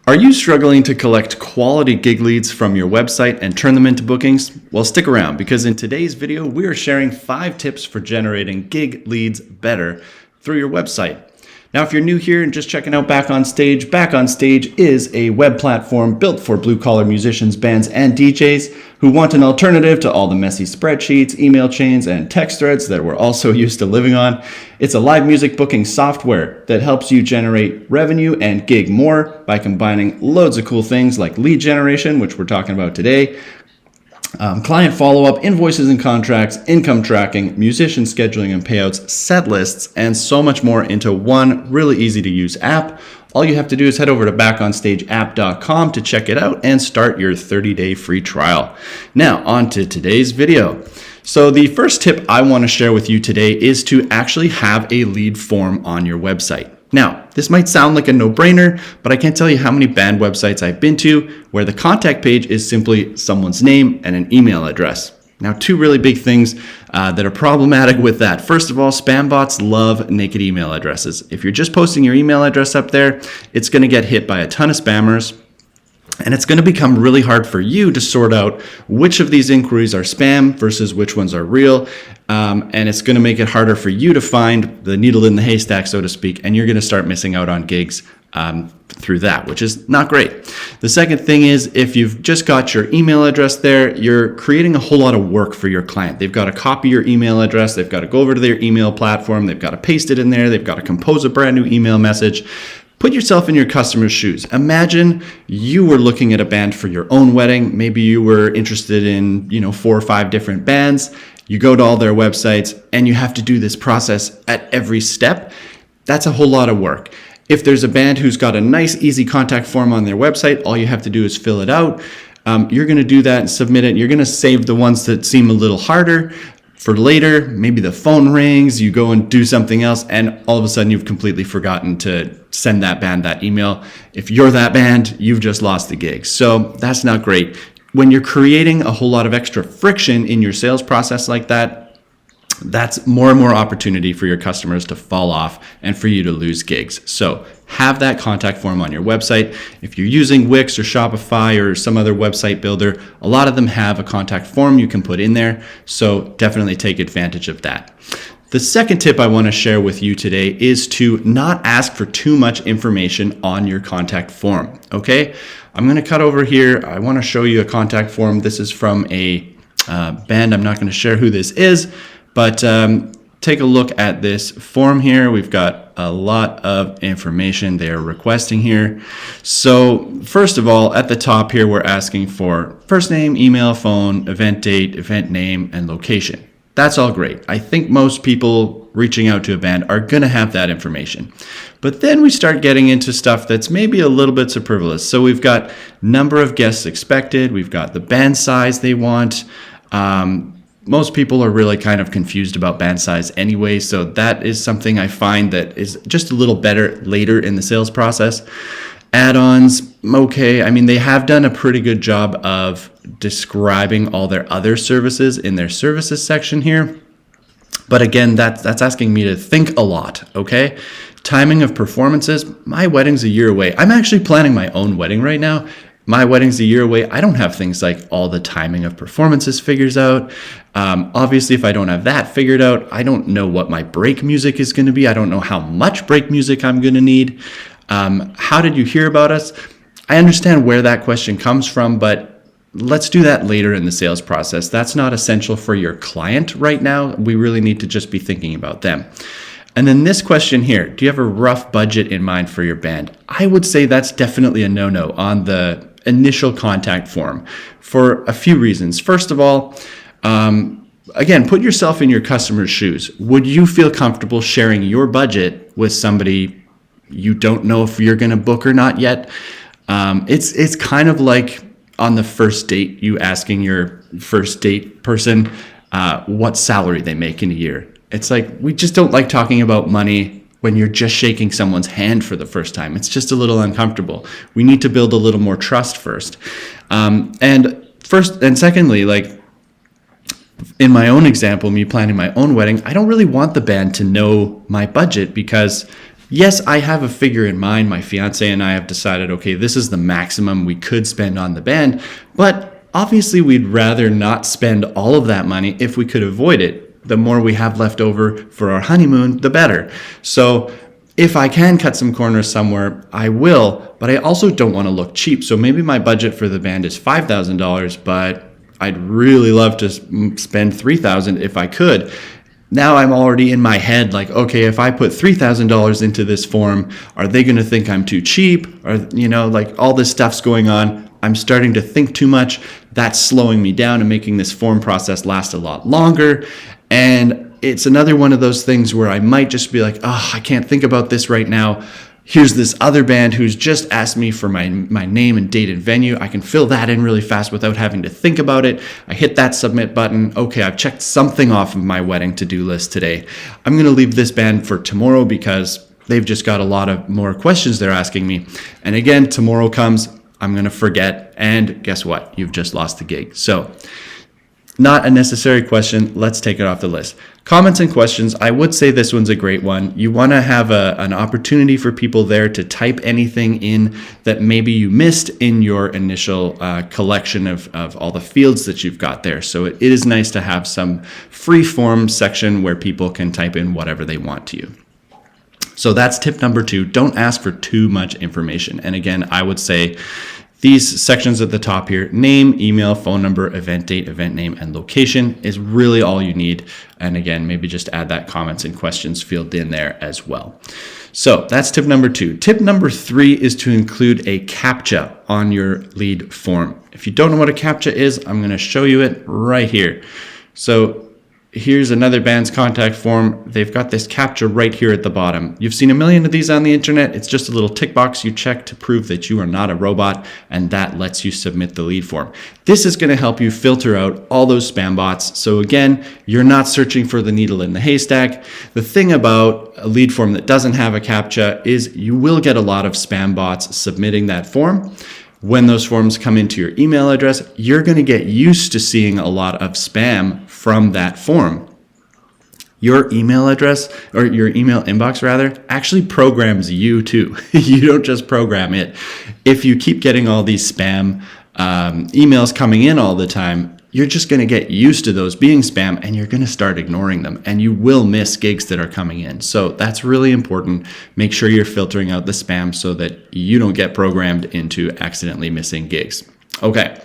Are you struggling to collect quality gig leads from your website and turn them into bookings? Well, stick around because in today's video, we are sharing 5 tips for generating gig leads better through your website. Now, if you're new here and just checking out Back on Stage is a web platform built for blue-collar musicians, bands, and DJs who want an alternative to all the messy spreadsheets, email chains, and text threads that we're all so used to living on. It's a live music booking software that helps you generate revenue and gig more by combining loads of cool things like lead generation, which we're talking about today, client follow-up, invoices and contracts, income tracking, musician scheduling and payouts, set lists, and so much more into one really easy to use app. All you have to do is head over to backonstageapp.com to check it out and start your 30-day free trial. Now, on to today's video. So the first tip I want to share with you today is to actually have a lead form on your website. Now, this might sound like a no-brainer, but I can't tell you how many band websites I've been to where the contact page is simply someone's name and an email address. Now, 2 really big things that are problematic with that. First of all, spam bots love naked email addresses. If you're just posting your email address up there, it's going to get hit by a ton of spammers. And it's going to become really hard for you to sort out which of these inquiries are spam versus which ones are real. And it's going to make it harder for you to find the needle in the haystack, so to speak. And you're going to start missing out on gigs through that, which is not great. The second thing is if you've just got your email address there, you're creating a whole lot of work for your client. They've got to copy your email address. They've got to go over to their email platform. They've got to paste it in there. They've got to compose a brand new email message. Put yourself in your customer's shoes. Imagine you were looking at a band for your own wedding. Maybe you were interested in, 4 or 5 different bands. You go to all their websites and you have to do this process at every step. That's a whole lot of work. If there's a band who's got a nice, easy contact form on their website, all you have to do is fill it out. You're going to do that and submit it. You're going to save the ones that seem a little harder for later. Maybe the phone rings, you go and do something else, and all of a sudden you've completely forgotten to send that band that email. If you're that band, you've just lost the gig. So that's not great. When you're creating a whole lot of extra friction in your sales process like that, that's more and more opportunity for your customers to fall off and for you to lose gigs. So have that contact form on your website. If you're using Wix or Shopify or some other website builder, a lot of them have a contact form you can put in there. So definitely take advantage of that. The second tip I want to share with you today is to not ask for too much information on your contact form. Okay, I'm going to cut over here. I want to show you a contact form. This is from a band. I'm not going to share who this is, but take a look at this form here. We've got a lot of information they're requesting here. So first of all, at the top here, we're asking for first name, email, phone, event date, event name, and location. That's all great. I think most people reaching out to a band are going to have that information. But then we start getting into stuff that's maybe a little bit superfluous. So we've got number of guests expected. We've got the band size they want. Most people are really kind of confused about band size anyway, so that is something I find that is just a little better later in the sales process. Add-ons, okay, I mean, they have done a pretty good job of describing all their other services in their services section here. But again, that's asking me to think a lot, okay? Timing of performances, my wedding's a year away. I'm actually planning my own wedding right now. My wedding's a year away. I don't have things like all the timing of performances figures out. Obviously, if I don't have that figured out, I don't know what my break music is going to be. I don't know how much break music I'm going to need. How did you hear about us? I understand where that question comes from, but let's do that later in the sales process. That's not essential for your client right now. We really need to just be thinking about them. And then this question here, do you have a rough budget in mind for your band? I would say that's definitely a no-no on the initial contact form for a few reasons. First of all, again, put yourself in your customer's shoes. Would you feel comfortable sharing your budget with somebody you don't know if you're going to book or not yet? It's kind of like on the first date, you asking your first date person what salary they make in a year. It's like, we just don't like talking about money when you're just shaking someone's hand for the first time. It's just a little uncomfortable. We need to build a little more trust first. And secondly, like in my own example, me planning my own wedding, I don't really want the band to know my budget because yes, I have a figure in mind. My fiance and I have decided, okay, this is the maximum we could spend on the band, but obviously we'd rather not spend all of that money if we could avoid it. The more we have left over for our honeymoon, the better. So if I can cut some corners somewhere, I will, but I also don't want to look cheap. So maybe my budget for the band is $5,000, but I'd really love to spend $3,000 if I could. Now I'm already in my head like, okay, if I put $3,000 into this form, are they going to think I'm too cheap? Or, like all this stuff's going on. I'm starting to think too much. That's slowing me down and making this form process last a lot longer. And it's another one of those things where I might just be like, oh, I can't think about this right now. Here's this other band who's just asked me for my name and date and venue. I can fill that in really fast without having to think about it. I hit that submit button. Okay, I've checked something off of my wedding to-do list today. I'm going to leave this band for tomorrow because they've just got a lot of more questions they're asking me. And again, tomorrow comes, I'm going to forget. And guess what? You've just lost the gig. So not a necessary question. Let's take it off the list. Comments and questions. I would say this one's a great one. You want to have an opportunity for people there to type anything in that maybe you missed in your initial collection of all the fields that you've got there. So it is nice to have some free form section where people can type in whatever they want to you. So that's tip number 2. Don't ask for too much information. And again, I would say these sections at the top here, name, email, phone number, event date, event name, and location is really all you need. And again, maybe just add that comments and questions field in there as well. So that's tip number 2. Tip number 3 is to include a CAPTCHA on your lead form. If you don't know what a CAPTCHA is, I'm going to show you it right here. So here's another band's contact form. They've got this CAPTCHA right here at the bottom. You've seen a million of these on the internet. It's just a little tick box you check to prove that you are not a robot, and that lets you submit the lead form. This is going to help you filter out all those spam bots. So again, you're not searching for the needle in the haystack. The thing about a lead form that doesn't have a CAPTCHA is you will get a lot of spam bots submitting that form. When those forms come into your email address, you're going to get used to seeing a lot of spam from that form. Your email address, or your email inbox rather, actually programs you too. You don't just program it. If you keep getting all these spam emails coming in all the time, you're just going to get used to those being spam and you're going to start ignoring them, and you will miss gigs that are coming in. So that's really important. Make sure you're filtering out the spam so that you don't get programmed into accidentally missing gigs. Okay,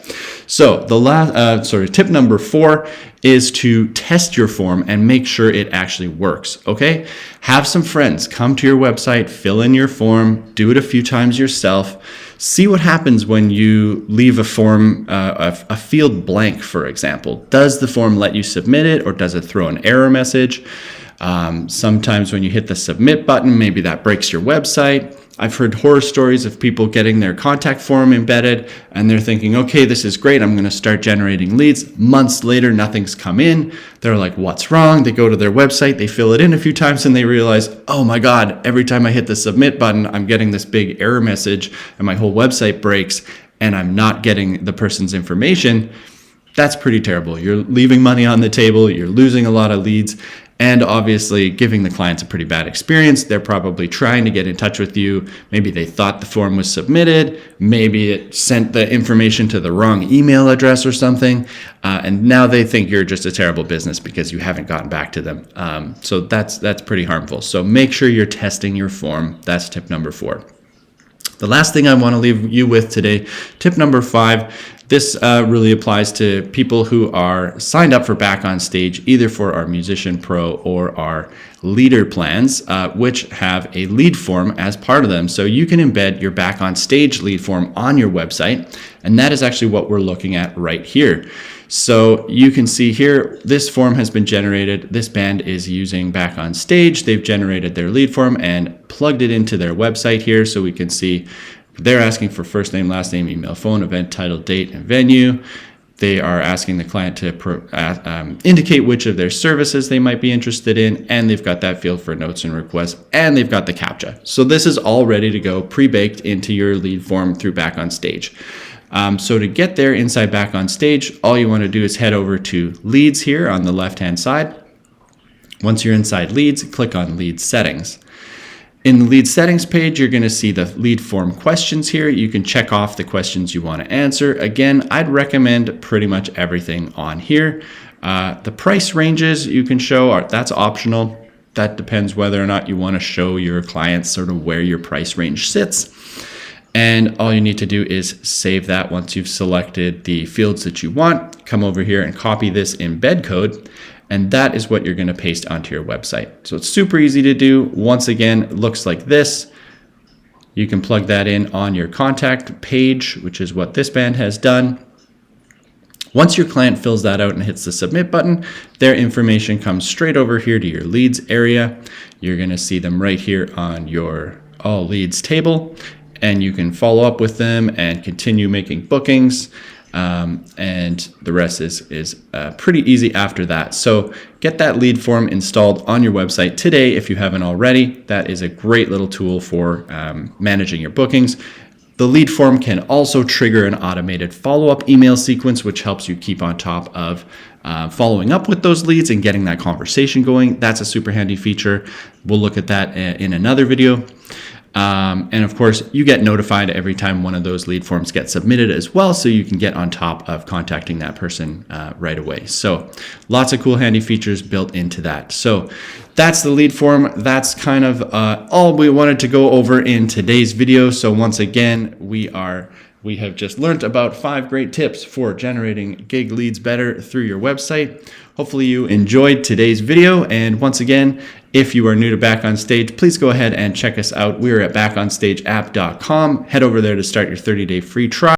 so the tip number 4 is to test your form and make sure it actually works. Okay, have some friends come to your website, fill in your form, do it a few times yourself. See what happens when you leave a form, a field blank, for example. Does the form let you submit it, or does it throw an error message? Sometimes when you hit the submit button, maybe that breaks your website. I've heard horror stories of people getting their contact form embedded and they're thinking, okay, this is great, I'm going to start generating leads. Months later, nothing's come in. They're like, what's wrong? They go to their website, they fill it in a few times, and they realize, oh my God, every time I hit the submit button, I'm getting this big error message and my whole website breaks and I'm not getting the person's information. That's pretty terrible. You're leaving money on the table, you're losing a lot of leads, and obviously giving the clients a pretty bad experience. They're probably trying to get in touch with you. Maybe they thought the form was submitted. Maybe it sent the information to the wrong email address or something. And now they think you're just a terrible business because you haven't gotten back to them. So that's pretty harmful. So make sure you're testing your form. That's tip number 4. The last thing I want to leave you with today, tip number 5, this really applies to people who are signed up for Back on Stage, either for our Musician Pro or our Leader plans, which have a lead form as part of them. So you can embed your Back on Stage lead form on your website, and that is actually what we're looking at right here. So you can see here, this form has been generated. This band is using Back on Stage. They've generated their lead form and plugged it into their website here. So we can see they're asking for first name, last name, email, phone, event, title, date, and venue. They are asking the client to indicate which of their services they might be interested in, and they've got that field for notes and requests, and they've got the CAPTCHA. So this is all ready to go, pre-baked into your lead form through Back on Stage. So to get there inside Back on Stage, all you want to do is head over to Leads here on the left-hand side. Once you're inside Leads, click on Lead Settings. In the Lead Settings page, you're going to see the lead form questions here. You can check off the questions you want to answer. Again, I'd recommend pretty much everything on here. The price ranges you can show, that's optional. That depends whether or not you want to show your clients sort of where your price range sits. And all you need to do is save that once you've selected the fields that you want. Come over here and copy this embed code. And that is what you're going to paste onto your website. So it's super easy to do. Once again, it looks like this. You can plug that in on your contact page, which is what this band has done. Once your client fills that out and hits the submit button, their information comes straight over here to your leads area. You're going to see them right here on your all leads table, and you can follow up with them and continue making bookings. And the rest is pretty easy after that. So get that lead form installed on your website today if you haven't already. That is a great little tool for managing your bookings. The lead form can also trigger an automated follow-up email sequence, which helps you keep on top of following up with those leads and getting that conversation going. That's a super handy feature. We'll look at that in another video. And of course, you get notified every time one of those lead forms gets submitted as well, so you can get on top of contacting that person right away. So lots of cool handy features built into that. So that's the lead form. That's kind of all we wanted to go over in today's video. So once again, we have just learned about 5 great tips for generating gig leads better through your website. Hopefully you enjoyed today's video. And once again, if you are new to Back on Stage, please go ahead and check us out. We're at backonstageapp.com. Head over there to start your 30-day free trial.